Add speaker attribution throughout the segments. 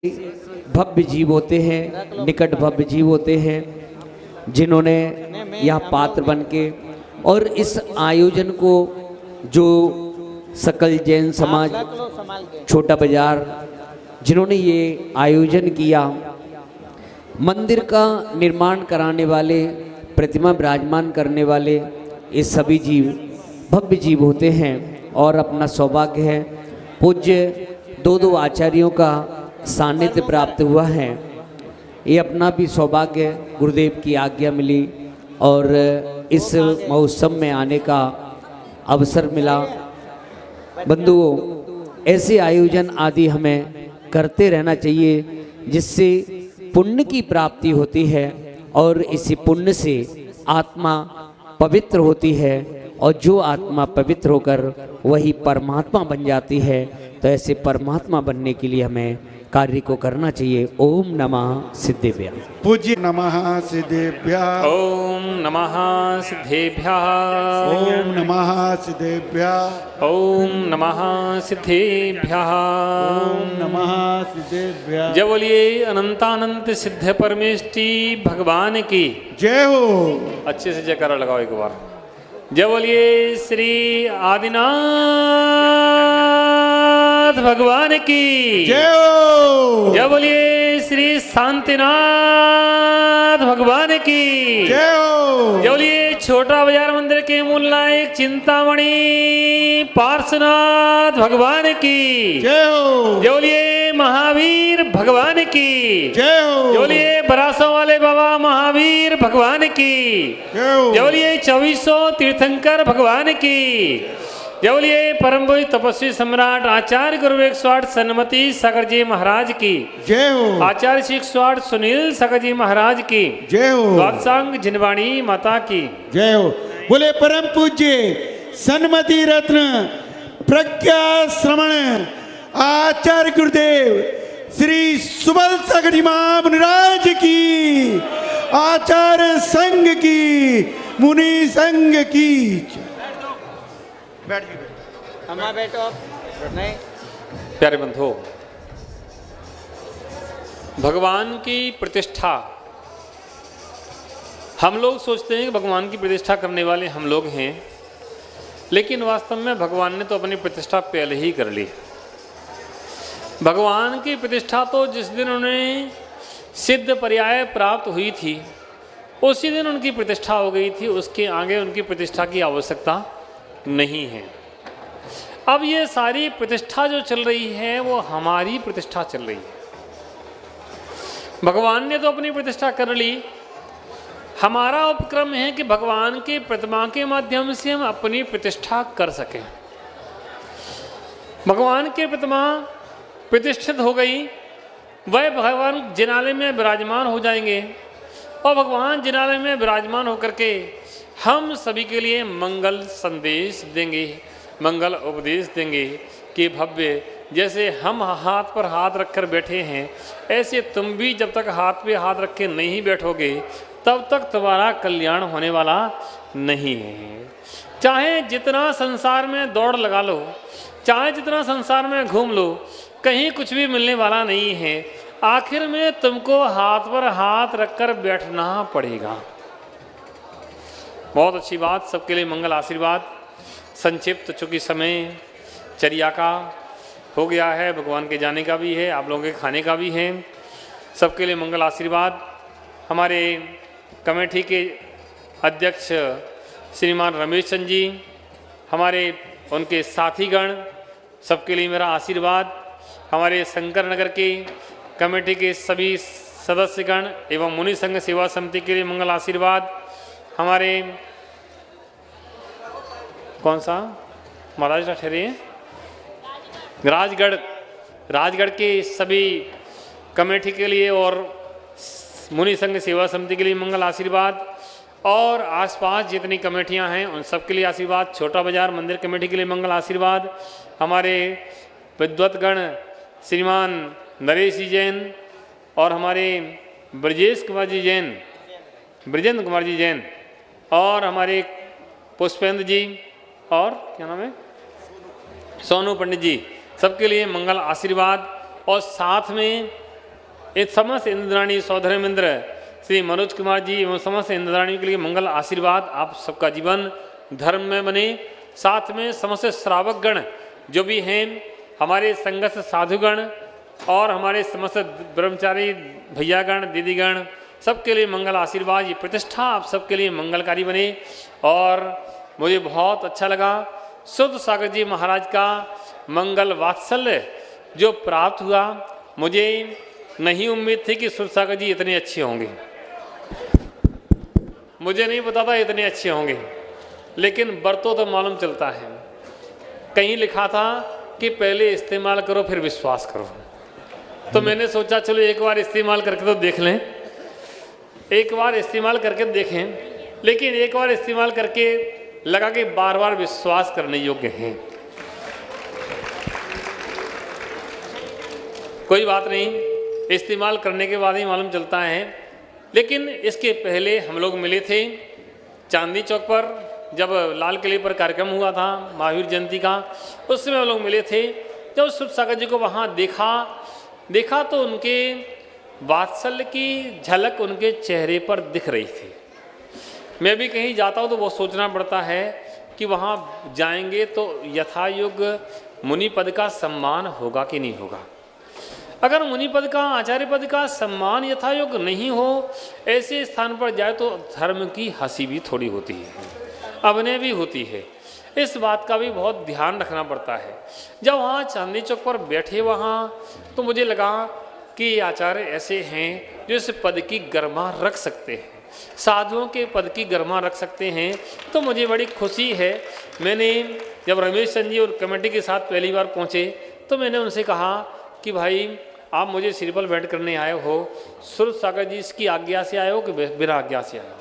Speaker 1: भव्य जीव होते हैं, निकट भव्य जीव होते हैं, जिन्होंने यह पात्र बन के और इस आयोजन को जो सकल जैन समाज छोटा बाजार जिन्होंने ये आयोजन किया, मंदिर का निर्माण कराने वाले, प्रतिमा विराजमान करने वाले ये सभी जीव भव्य जीव होते हैं। और अपना सौभाग्य है पूज्य दो आचार्यों का सानिध्य प्राप्त हुआ है। ये अपना भी सौभाग्य, गुरुदेव की आज्ञा मिली और इस महोत्सव में आने का अवसर मिला। बंधुओं, ऐसे आयोजन आदि हमें करते रहना चाहिए जिससे पुण्य की प्राप्ति होती है और इसी पुण्य से आत्मा पवित्र होती है और जो आत्मा पवित्र होकर वही परमात्मा बन जाती है। तो ऐसे परमात्मा बनने के लिए हमें कार्य को करना चाहिए। ओम नमः सिद्धेभ्यः।
Speaker 2: पूज्य नमः सिद्धेभ्यः।
Speaker 3: ओम नमः सिद्धेभ्यः।
Speaker 2: ओम नमः सिद्धेभ्यः।
Speaker 3: ओम नमः सिद्धेभ्यः।
Speaker 2: ओम नमः सिद्धेभ्यः।
Speaker 3: जय बोलिए अनंतानंत सिद्ध परमेष्टि भगवान की
Speaker 2: जय हो।
Speaker 3: अच्छे से जयकारा लगाओ एक बार। जय बोलिए श्री आदिनाथ भगवान की
Speaker 2: जय हो।
Speaker 3: जय बोलिए श्री शांतिनाथ भगवान की
Speaker 2: जय हो।
Speaker 3: जय बोलिए छोटा बाजार मंदिर के मूल नायक चिंतामणि पार्श्वनाथ भगवान की
Speaker 2: जय हो।
Speaker 3: जय बोलिए महावीर भगवान की
Speaker 2: जय हो।
Speaker 3: जय बोलिए बरासों वाले बाबा महावीर भगवान की
Speaker 2: जय हो।
Speaker 3: जय बोलिए 2400 तीर्थंकर भगवान की जय बोलिए परम पूज्य तपस्वी सम्राट आचार्य गुरु 108 सन्मति सागर जी महाराज की
Speaker 2: जय हो।
Speaker 3: आचार्य श्री 108 सुनील सागर जी महाराज की
Speaker 2: जय हो।
Speaker 3: द्वादशांग जिनवाणी माता की
Speaker 2: जय हो। बोले परम पूज्य सन्मति रत्न प्रज्ञा श्रवण आचार्य गुरुदेव श्री सुबल सागर जी महामुनिराज की, आचार्य संघ की, मुनि संघ की। बैठ
Speaker 4: बैठो आप। नहीं
Speaker 3: प्यारे बंधु, भगवान की प्रतिष्ठा, हम लोग सोचते हैं कि भगवान की प्रतिष्ठा करने वाले हम लोग हैं, लेकिन वास्तव में भगवान ने तो अपनी प्रतिष्ठा पहले ही कर ली। भगवान की प्रतिष्ठा तो जिस दिन उन्हें सिद्ध पर्याय प्राप्त हुई थी उसी दिन उनकी प्रतिष्ठा हो गई थी। उसके आगे उनकी प्रतिष्ठा की आवश्यकता नहीं है। अब ये सारी प्रतिष्ठा जो चल रही है वो हमारी प्रतिष्ठा चल रही है। भगवान ने तो अपनी प्रतिष्ठा कर ली, हमारा उपक्रम है कि भगवान के प्रतिमा के माध्यम से हम अपनी प्रतिष्ठा कर सकें। भगवान की प्रतिमा प्रतिष्ठित हो गई, वह भगवान जिनालय में विराजमान हो जाएंगे और भगवान जिनालय में विराजमान होकर के हम सभी के लिए मंगल संदेश देंगे, मंगल उपदेश देंगे कि भव्य जैसे हम हाथ पर हाथ रखकर बैठे हैं, ऐसे तुम भी जब तक हाथ पे हाथ रख के नहीं बैठोगे तब तक तुम्हारा कल्याण होने वाला नहीं है। चाहे जितना संसार में दौड़ लगा लो, चाहे जितना संसार में घूम लो, कहीं कुछ भी मिलने वाला नहीं है। आखिर में तुमको हाथ पर हाथ रखकर बैठना पड़ेगा। बहुत अच्छी बात, सबके लिए मंगल आशीर्वाद। संक्षिप्त चूँकि समय चर्या का हो गया है, भगवान के जाने का भी है, आप लोगों के खाने का भी है, सबके लिए मंगल आशीर्वाद। हमारे कमेटी के अध्यक्ष श्रीमान रमेश चंद जी, हमारे उनके साथीगण, सबके लिए मेरा आशीर्वाद। हमारे शंकर नगर के कमेटी के सभी सदस्यगण एवं मुनि संघ सेवा समिति के लिए मंगल आशीर्वाद। हमारे कौन सा महाराज ठहरे राजगढ़ के सभी कमेटी के लिए और मुनि संघ सेवा समिति के लिए मंगल आशीर्वाद। और आसपास जितनी कमेटियां हैं उन सब के लिए आशीर्वाद। छोटा बाजार मंदिर कमेटी के लिए मंगल आशीर्वाद। हमारे विद्वतगण श्रीमान नरेश जी जैन और हमारे ब्रजेंद्र कुमार जी जैन और हमारे पुष्पेंद्र जी और क्या नाम है सोनू पंडित जी, सबके लिए मंगल आशीर्वाद। और साथ में इस समस्त इंद्राणी सौधर्मेंद्र श्री मनोज कुमार जी एवं समस्त इंद्राणी के लिए मंगल आशीर्वाद। आप सबका जीवन धर्म में बने। साथ में समस्त श्रावकगण जो भी हैं, हमारे संघर्ष साधुगण और हमारे समस्त ब्रह्मचारी भैयागण दीदीगण, सबके लिए मंगल आशीर्वाद। ये प्रतिष्ठा आप सबके लिए मंगलकारी बने। और मुझे बहुत अच्छा लगा शुद्ध सागर जी महाराज का मंगल वात्सल्य जो प्राप्त हुआ। मुझे नहीं उम्मीद थी कि शुद्ध सागर जी इतने अच्छे होंगे, मुझे नहीं पता था इतने अच्छे होंगे, लेकिन बरतों तो मालूम चलता है। कहीं लिखा था कि पहले इस्तेमाल करो फिर विश्वास करो, तो मैंने सोचा चलो एक बार इस्तेमाल करके तो देख लें, एक बार इस्तेमाल करके देखें। लेकिन एक बार इस्तेमाल करके लगा कि बार बार विश्वास करने योग्य हैं। कोई बात नहीं, इस्तेमाल करने के बाद ही मालूम चलता है। लेकिन इसके पहले हम लोग मिले थे चांदनी चौक पर, जब लाल किले पर कार्यक्रम हुआ था महावीर जयंती का, उस समय हम लोग मिले थे। जब शुद्ध सागर जी को वहाँ देखा तो उनके वात्सल्य की झलक उनके चेहरे पर दिख रही थी। मैं भी कहीं जाता हूँ तो वो सोचना पड़ता है कि वहाँ जाएंगे तो यथायुग मुनि पद का सम्मान होगा कि नहीं होगा। अगर मुनि पद का, आचार्य पद का सम्मान यथायुग नहीं हो, ऐसे स्थान पर जाए तो धर्म की हंसी भी थोड़ी होती है, अभिनय भी होती है। इस बात का भी बहुत ध्यान रखना पड़ता है। जब वहाँ चांदनी चौक पर बैठे वहाँ, तो मुझे लगा कि आचार्य ऐसे हैं जो इस पद की गरिमा रख सकते हैं, साधुओं के पद की गरिमा रख सकते हैं। तो मुझे बड़ी खुशी है। मैंने जब रमेश चंद जी और कमेटी के साथ पहली बार पहुँचे तो मैंने उनसे कहा कि भाई आप मुझे श्रीफल भेंट करने आए हो, शुद्ध सागर जी इसकी आज्ञा से आए हो कि बिना आज्ञा से आए हो?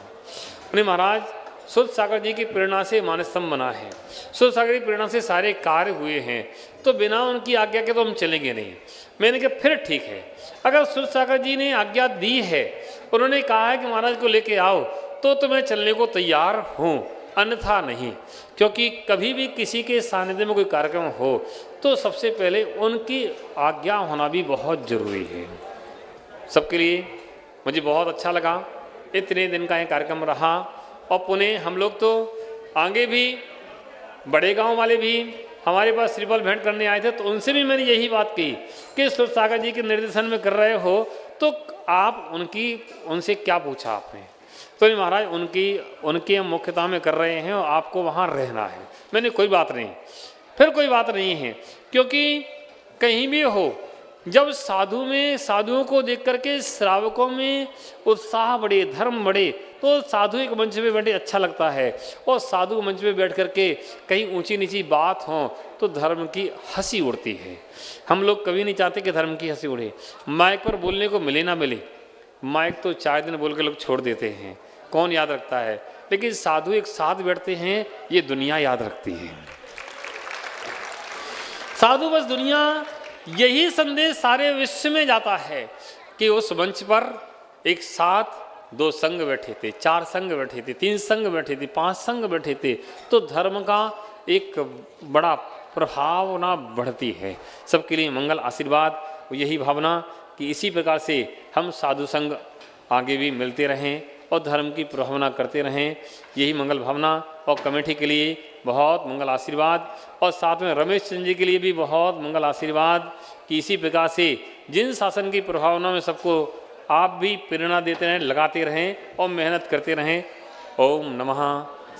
Speaker 3: उन्हें महाराज शुद्ध सागर जी की प्रेरणा से मानस्तंभ बना है, शुद्ध सागर की प्रेरणा से सारे कार्य हुए हैं, तो बिना उनकी आज्ञा के तो हम चलेंगे नहीं। मैंने कहा फिर ठीक है, अगर शुद्ध सागर जी ने आज्ञा दी है, उन्होंने कहा है कि महाराज को लेके आओ, तो मैं चलने को तैयार हूँ, अन्यथा नहीं। क्योंकि कभी भी किसी के सानिध्य में कोई कार्यक्रम हो तो सबसे पहले उनकी आज्ञा होना भी बहुत जरूरी है सबके लिए। मुझे बहुत अच्छा लगा, इतने दिन का ये कार्यक्रम रहा। और पुनः हम लोग तो आगे भी, बड़े गांव वाले भी हमारे पास श्रीफल भेंट करने आए थे, तो उनसे भी मैंने यही बात की कि शुद्ध सागर जी के निर्देशन में कर रहे हो तो आप उनसे क्या पूछा आपने? तो महाराज उनकी हम मुख्यता में कर रहे हैं और आपको वहाँ रहना है। मैंने कोई बात नहीं, फिर कोई बात नहीं है, क्योंकि कहीं भी हो, जब साधुओं को देख करके श्रावकों में उत्साह बढ़े, धर्म बढ़े, तो साधु एक मंच पे बैठे अच्छा लगता है। और साधु मंच पे बैठ करके कहीं ऊंची नीची बात हो तो धर्म की हंसी उड़ती है। हम लोग कभी नहीं चाहते कि धर्म की हंसी उड़े। माइक पर बोलने को मिले ना मिले, माइक तो 4 दिन बोल के लोग छोड़ देते हैं, कौन याद रखता है? लेकिन साधु एक साथ बैठते हैं, ये दुनिया याद रखती है। साधु बस दुनिया, यही संदेश सारे विश्व में जाता है कि उस मंच पर एक साथ 2 संघ बैठे थे, 4 संघ बैठे थे, 3 संघ बैठे थे, 5 संघ बैठे थे, तो धर्म का एक बड़ा प्रभावना बढ़ती है। सबके लिए मंगल आशीर्वाद, यही भावना कि इसी प्रकार से हम साधु संघ आगे भी मिलते रहें और धर्म की प्रभावना करते रहें, यही मंगल भावना। और कमेटी के लिए बहुत मंगल आशीर्वाद, और साथ में रमेश चंद जी के लिए भी बहुत मंगल आशीर्वाद कि इसी प्रकार से जिन शासन की प्रभावना में सबको आप भी प्रेरणा देते रहें, लगाते रहें और मेहनत करते रहें। ओम नमः,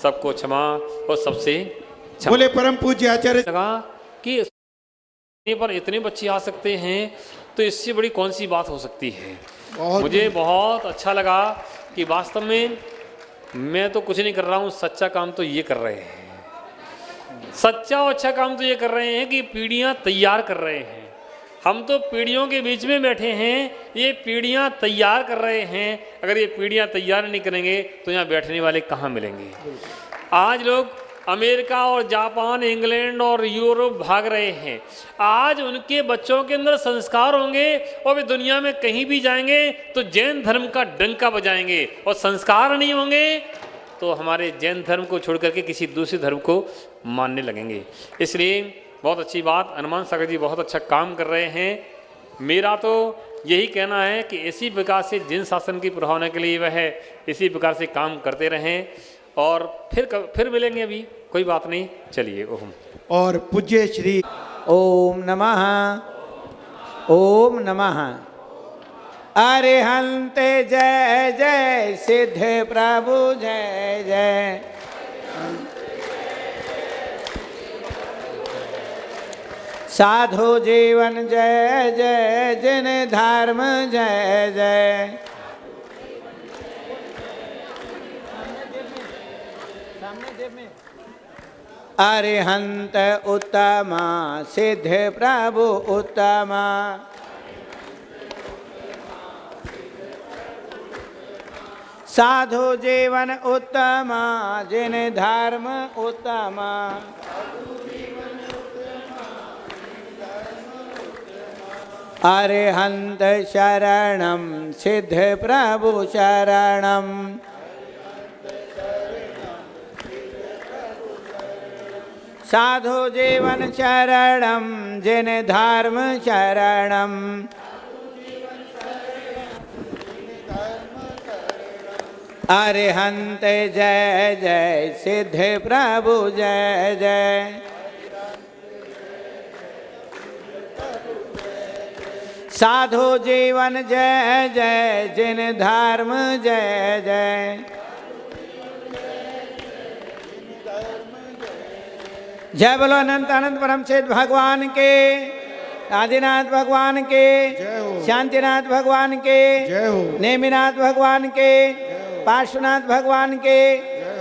Speaker 3: सबको क्षमा और सबसे
Speaker 2: बोले परम पूज्य आचार्य।
Speaker 3: लगा कि पर इतने बच्चे आ सकते हैं तो इससे बड़ी कौन सी बात हो सकती है। मुझे बहुत अच्छा लगा कि वास्तव में मैं तो कुछ नहीं कर रहा हूँ, सच्चा काम तो ये कर रहे हैं, सच्चा और अच्छा काम तो ये कर रहे हैं कि पीढ़ियाँ तैयार कर रहे हैं। हम तो पीढ़ियों के बीच में बैठे हैं, ये पीढ़ियाँ तैयार कर रहे हैं। अगर ये पीढ़ियाँ तैयार नहीं करेंगे तो यहाँ बैठने वाले कहाँ मिलेंगे? आज लोग अमेरिका और जापान, इंग्लैंड और यूरोप भाग रहे हैं। आज उनके बच्चों के अंदर संस्कार होंगे और वे दुनिया में कहीं भी जाएंगे तो जैन धर्म का डंका बजाएंगे, और संस्कार नहीं होंगे तो हमारे जैन धर्म को छोड़ करके किसी दूसरे धर्म को मानने लगेंगे। इसलिए बहुत अच्छी बात, हनुमान सागर जी बहुत अच्छा काम कर रहे हैं। मेरा तो यही कहना है कि इसी प्रकार से जिन शासन की प्रभावना के लिए वह इसी प्रकार से काम करते रहें और फिर मिलेंगे। अभी कोई बात नहीं, चलिए ओम।
Speaker 2: और पूज्य श्री
Speaker 4: ओम नमः, ओम नमः। अरिहंत जय जय, सिद्ध प्रभु जय जय। साधु जीवन जय जय, जिन धर्म जय जय। अरिहंत उत्तमा, सिद्ध प्रभु उत्तमा। साधु जीवन उत्तमा, जिन धर्म उत्तमा। अरिहंत शरणम, सिद्ध प्रभु शरणम। साधु जीवन शरणम, जिन धर्म शरणम। अरिहंत जय जय, सिद्ध प्रभु जय जय। साधु जीवन जय जय, जिन धर्म जय जय। जय बोलो अनंत अनंत परम सिद्ध भगवान के, आदिनाथ भगवान के, शांतिनाथ भगवान के, नेमिनाथ भगवान के, पार्श्वनाथ भगवान के,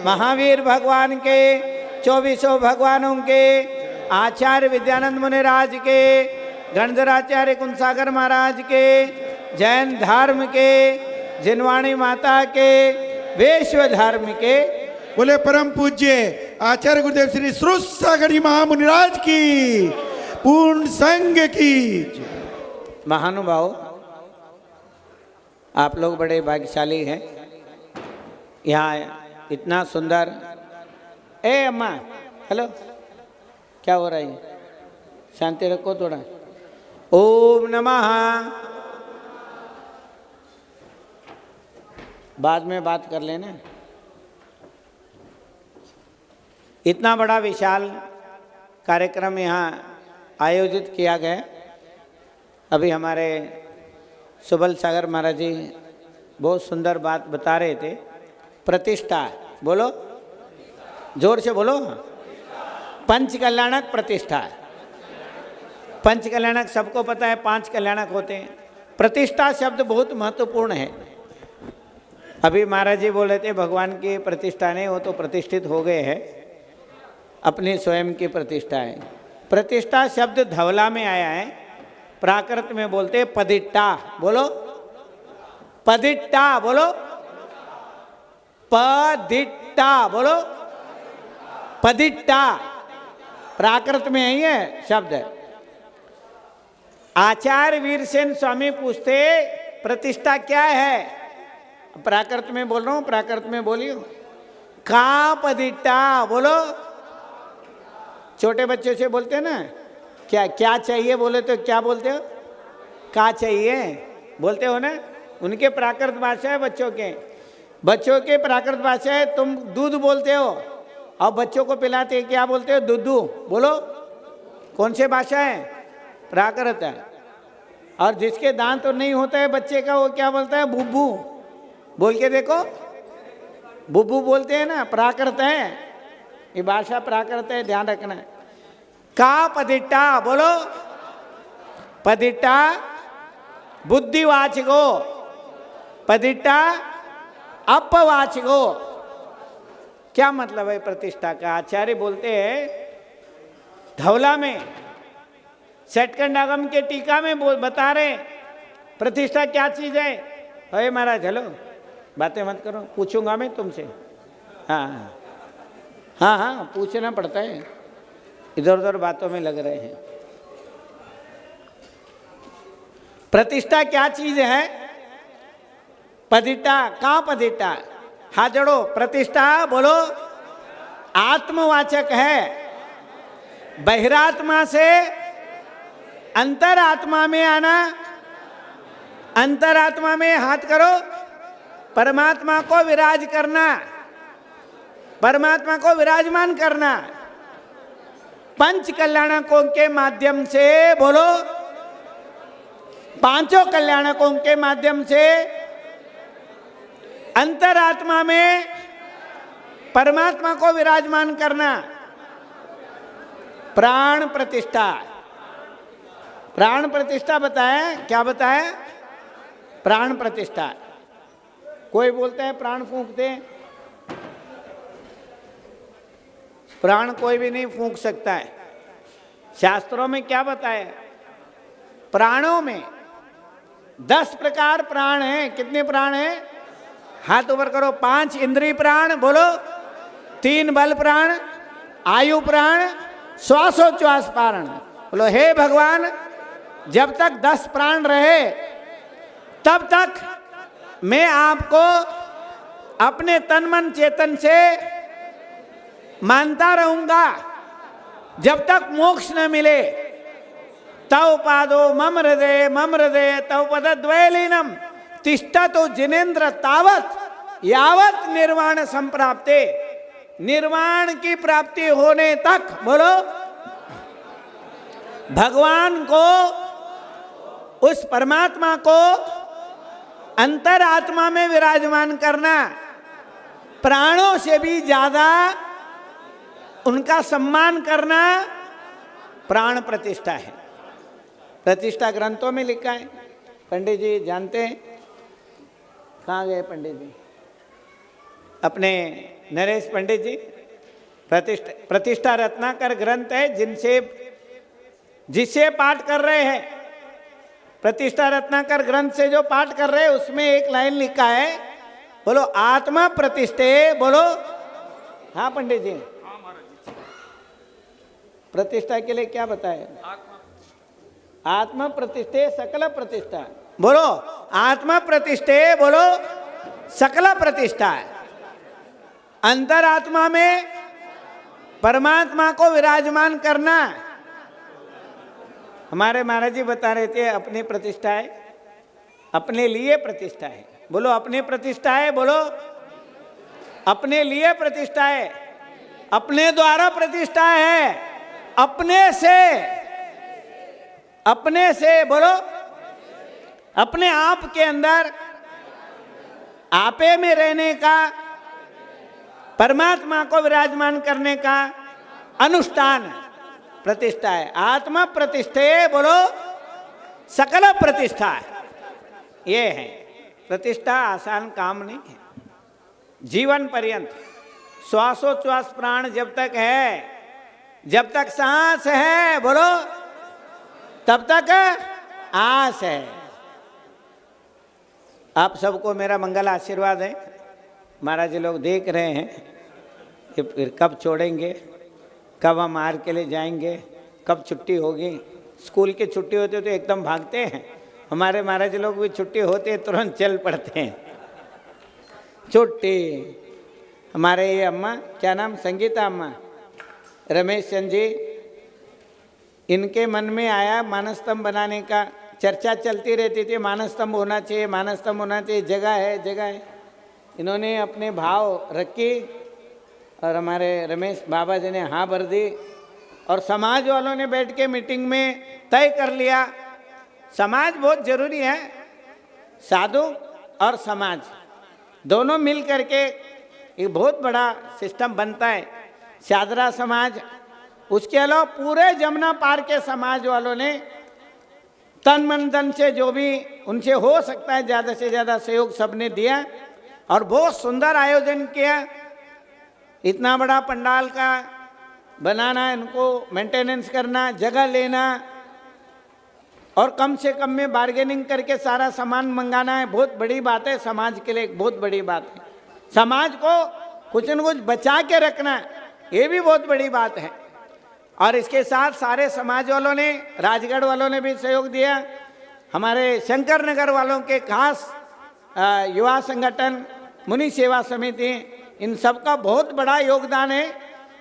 Speaker 4: महावीर भगवान के, 24 भगवानों के, आचार्य विद्यानंद मुनिराज के, गणधराचार्य कुंसागर महाराज के, जैन धर्म के, जिनवाणी माता के, वैश्व धर्म के।
Speaker 2: बोले परम पूज्य आचार्य गुरुदेव श्री श्रुत सागर जी महामुनिराज की, पूर्ण संघ की।
Speaker 4: महानुभाव, आप लोग बड़े भाग्यशाली हैं। यहाँ इतना सुंदर। ए अम्मा, हेलो, क्या हो रहा है? शांति रखो थोड़ा। ओम नमः। बाद में बात कर लेना। इतना बड़ा विशाल कार्यक्रम यहाँ आयोजित किया गया। अभी हमारे सुबल सागर महाराज जी बहुत सुंदर बात बता रहे थे। प्रतिष्ठा, बोलो जोर से बोलो। पंच कल्याणक प्रतिष्ठा। पंच कल्याणक सबको पता है, 5 कल्याणक होते हैं। प्रतिष्ठा शब्द बहुत महत्वपूर्ण है। अभी महाराज जी बोल रहे थे भगवान की प्रतिष्ठा नहीं, वो तो प्रतिष्ठित हो गए हैं, अपनी स्वयं की प्रतिष्ठा है। प्रतिष्ठा शब्द धवला में आया है, प्राकृत में बोलते पदिट्टा। बोलो पदिट्टा, बोलो पदिट्टा, बोलो पदिट्टा। प्राकृत में है ये शब्द। आचार्य वीरसेन स्वामी पूछते प्रतिष्ठा क्या है? प्राकृत में बोल रहा हूँ, प्राकृत में बोलियो। का पदिट्टा, बोलो। छोटे बच्चों से बोलते हैं ना, क्या क्या चाहिए बोले तो क्या बोलते हो? का चाहिए बोलते हो ना। उनके प्राकृत भाषा है बच्चों के प्राकृत भाषा है। तुम दूध बोलते हो और बच्चों को पिलाते क्या बोलते हो? दूधू। बोलो कौन से भाषा है? प्राकृत है। और जिसके दांत तो नहीं होता है बच्चे का, वो क्या बोलता है? बुब्बू। बोल के देखो, बुब्बू बोलते हैं ना, प्राकृत है ये भाषा, प्राकृत है, ध्यान रखना है। का पदिट्टा, बोलो पदिट्टा बुद्धिवाचको, पदिट्टा अपवाचको। क्या मतलब है प्रतिष्ठा का? आचार्य बोलते हैं धवला में, षटकंडागम के टीका में बता रहे प्रतिष्ठा क्या चीज है। अरे महाराज हेलो, बातें मत करो, पूछूंगा मैं तुमसे। हाँ हाँ हाँ, पूछना पड़ता है, इधर उधर बातों में लग रहे हैं। प्रतिष्ठा क्या चीज है? पदिट्टा, कहाँ पदिट्टा? हाथ जोड़ो। प्रतिष्ठा बोलो आत्मवाचक है। बहिरात्मा से अंतरात्मा में आना, अंतरात्मा में हाथ करो, परमात्मा को विराज करना, परमात्मा को विराजमान करना। पंच कल्याणकों के माध्यम से बोलो, पांचों कल्याणकों के माध्यम से अंतरात्मा में परमात्मा को विराजमान करना। प्राण प्रतिष्ठा, प्राण प्रतिष्ठा बताया, क्या बताया? प्राण प्रतिष्ठा। कोई बोलता है प्राण फूंकते, प्राण कोई भी नहीं फूंक सकता है। शास्त्रों में क्या बताया? प्राणों में 10 प्रकार प्राण हैं। कितने प्राण हैं? हाथ ऊपर करो। 5 इंद्रिय प्राण बोलो, 3 बल प्राण, आयु प्राण, श्वासोच्छ्वास प्राण बोलो। हे भगवान, जब तक 10 प्राण रहे तब तक मैं आपको अपने तन मन चेतन से मानता रहूंगा, जब तक मोक्ष न मिले। तव पादो मम हृदय तव पदद्वयलीनम तिष्ठतो जिनेन्द्र तावत यावत निर्वाण संप्राप्ते। निर्वाण की प्राप्ति होने तक बोलो, भगवान को, उस परमात्मा को अंतरात्मा में विराजमान करना, प्राणों से भी ज्यादा उनका सम्मान करना प्राण प्रतिष्ठा है। प्रतिष्ठा ग्रंथों में लिखा है। पंडित जी जानते हैं? कहाँ गए पंडित जी? अपने नरेश पंडित जी, प्रतिष्ठा रत्नाकर ग्रंथ है, जिससे पाठ कर रहे हैं। प्रतिष्ठा रत्नाकर ग्रंथ से जो पाठ कर रहे हैं उसमें एक लाइन लिखा है, बोलो आत्मा प्रतिष्ठे बोलो। हाँ पंडित जी, प्रतिष्ठा के लिए क्या बताया? आत्मा प्रतिष्ठे सकल प्रतिष्ठा बोलो। आत्मा प्रतिष्ठे बोलो, सकल प्रतिष्ठा। अंतरात्मा में परमात्मा को विराजमान करना। हमारे महाराज जी बता रहे थे, अपनी प्रतिष्ठा है, अपने लिए प्रतिष्ठा है बोलो। अपने प्रतिष्ठा है बोलो, अपने लिए प्रतिष्ठा है, अपने द्वारा प्रतिष्ठा है, अपने से बोलो, अपने आप के अंदर आपे में रहने का, परमात्मा को विराजमान करने का अनुष्ठान प्रतिष्ठा है। आत्मा प्रतिष्ठे बोलो, सकल प्रतिष्ठा। ये है प्रतिष्ठा, आसान काम नहीं है। जीवन पर्यंत श्वासोच्छ्वास प्राण जब तक है, जब तक सांस है बोलो, तब तक आस है। आप सबको मेरा मंगल आशीर्वाद है। महाराज जी लोग देख रहे हैं कि फिर कब छोड़ेंगे, कब हम आर के लिए जाएंगे, कब छुट्टी होगी। स्कूल की छुट्टी होती तो एकदम भागते हैं, हमारे महाराज लोग भी छुट्टी होती है तुरंत चल पड़ते हैं। छुट्टी। हमारे ये अम्मा, क्या नाम, संगीता अम्मा, रमेश चंद जी, इनके मन में आया मानस स्तंभ बनाने का। चर्चा चलती रहती थी, मानस स्तंभ होना चाहिए, मानस स्तंभ होना चाहिए, जगह है जगह है। इन्होंने अपने भाव रखी और हमारे रमेश बाबा जी ने हाँ भर दी, और समाज वालों ने बैठ के मीटिंग में तय कर लिया। समाज बहुत जरूरी है, साधु और समाज दोनों मिल करके एक बहुत बड़ा सिस्टम बनता है। शादरा समाज, उसके अलावा पूरे जमुना पार के समाज वालों ने तन मन धन से जो भी उनसे हो सकता है ज़्यादा से ज़्यादा सहयोग सबने दिया और बहुत सुंदर आयोजन किया। इतना बड़ा पंडाल का बनाना, इनको मेंटेनेंस करना, जगह लेना और कम से कम में बार्गेनिंग करके सारा सामान मंगाना है, बहुत बड़ी बात है। समाज के लिए एक बहुत बड़ी बात है। समाज को कुछ न कुछ बचा के रखना, ये भी बहुत बड़ी बात है। और इसके साथ सारे समाज वालों ने, राजगढ़ वालों ने भी सहयोग दिया। हमारे शंकर नगर वालों के खास युवा संगठन, मुनि सेवा समिति, इन सब का बहुत बड़ा योगदान है।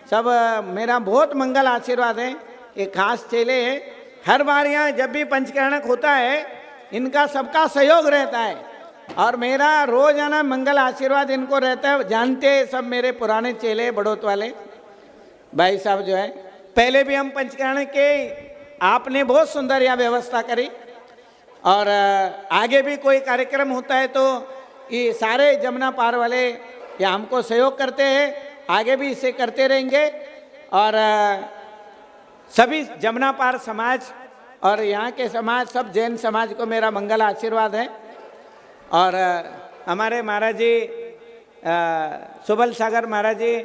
Speaker 4: सब मेरा बहुत मंगल आशीर्वाद है। ये खास चेले हैं। हर बार यहाँ जब भी पंचकर्णक होता है इनका सबका सहयोग रहता है और मेरा रोजाना मंगल आशीर्वाद इनको रहता है। जानते हैं सब मेरे पुराने चेले बड़ौत वाले भाई साहब जो है, पहले भी हम पंचकरण के आपने बहुत सुंदर यहाँ व्यवस्था करी और आगे भी कोई कार्यक्रम होता है तो ये सारे जमुना पार वाले या हमको सहयोग करते हैं, आगे भी इसे करते रहेंगे। और सभी जमुना पार समाज और यहाँ के समाज, सब जैन समाज को मेरा मंगल आशीर्वाद है। और हमारे महाराज जी सुबल सागर महाराज जी,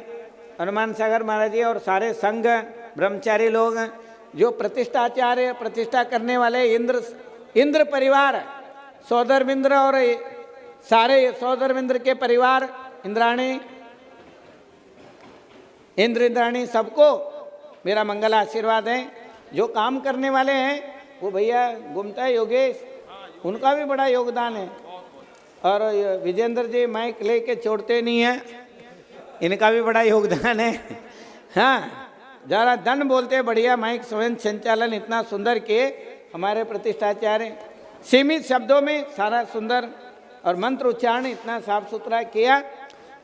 Speaker 4: हनुमान सागर महाराज जी और सारे संघ ब्रह्मचारी लोग जो प्रतिष्ठाचार्य प्रतिष्ठा करने वाले इंद्र परिवार, सौदरमिंद्र और सारे सौदरमिंद्र के परिवार, इंद्राणी सबको मेरा मंगल आशीर्वाद है। जो काम करने वाले हैं वो भैया गुमता है योगेश, उनका भी बड़ा योगदान है। और विजेंद्र जी माइक लेके छोड़ते नहीं हैं, इनका भी बड़ा योगदान है। हाँ, ज़रा धन बोलते बढ़िया माइक स्वयं संचालन इतना सुंदर किए हमारे प्रतिष्ठाचार्य, सीमित शब्दों में सारा सुंदर और मंत्र उच्चारण इतना साफ सुथरा किया।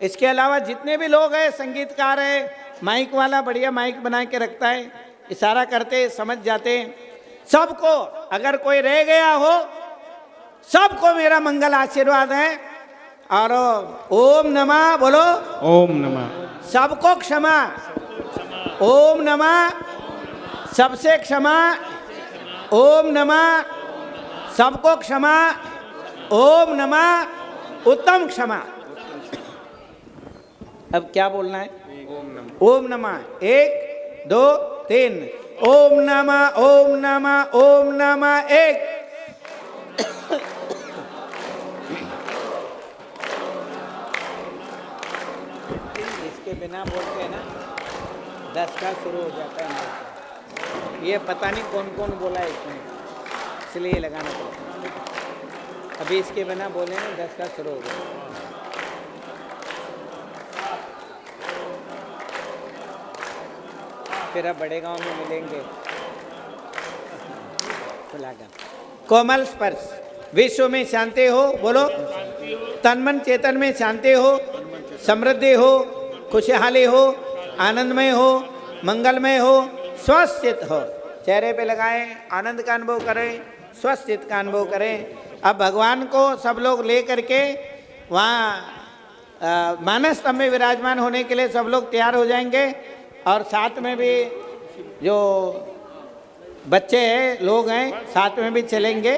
Speaker 4: इसके अलावा जितने भी लोग हैं, संगीतकार है, माइक वाला बढ़िया माइक बना के रखता है, इशारा करते समझ जाते, सबको अगर कोई रह गया हो सबको मेरा मंगल आशीर्वाद है। और ओम नमः बोलो,
Speaker 2: ओम नमः,
Speaker 4: सबको क्षमा, ओम नमः सबसे क्षमा, ओम नमः सबको क्षमा, ओम नमः उत्तम क्षमा। अब क्या बोलना है? ओम नमः 1 2 3, ओम नमः ओम नमः ओम नमः 1। इसके बिना बोलते हैं ना 10 का शुरू हो जाता है। ये पता नहीं कौन कौन बोला है इसमें, इसलिए लगाना पड़ता है। अभी इसके बिना बोले ना 10 का शुरू हो गया। फिर अब बड़े गांव में मिलेंगे। कोमल स्पर्श, विश्व में शांति हो, बोलो तन मन चेतन में शांति हो, समृद्धि हो, खुशहाली हो, आनंदमय हो, मंगलमय हो, स्वस्थ चित्त हो। चेहरे पे लगाएं, आनंद का अनुभव करें, स्वस्थ चित्त का अनुभव करें। अब भगवान को सब लोग ले करके वहाँ मानस स्तंभ में विराजमान होने के लिए सब लोग तैयार हो जाएंगे। और साथ में भी जो बच्चे हैं, लोग हैं, साथ में भी चलेंगे।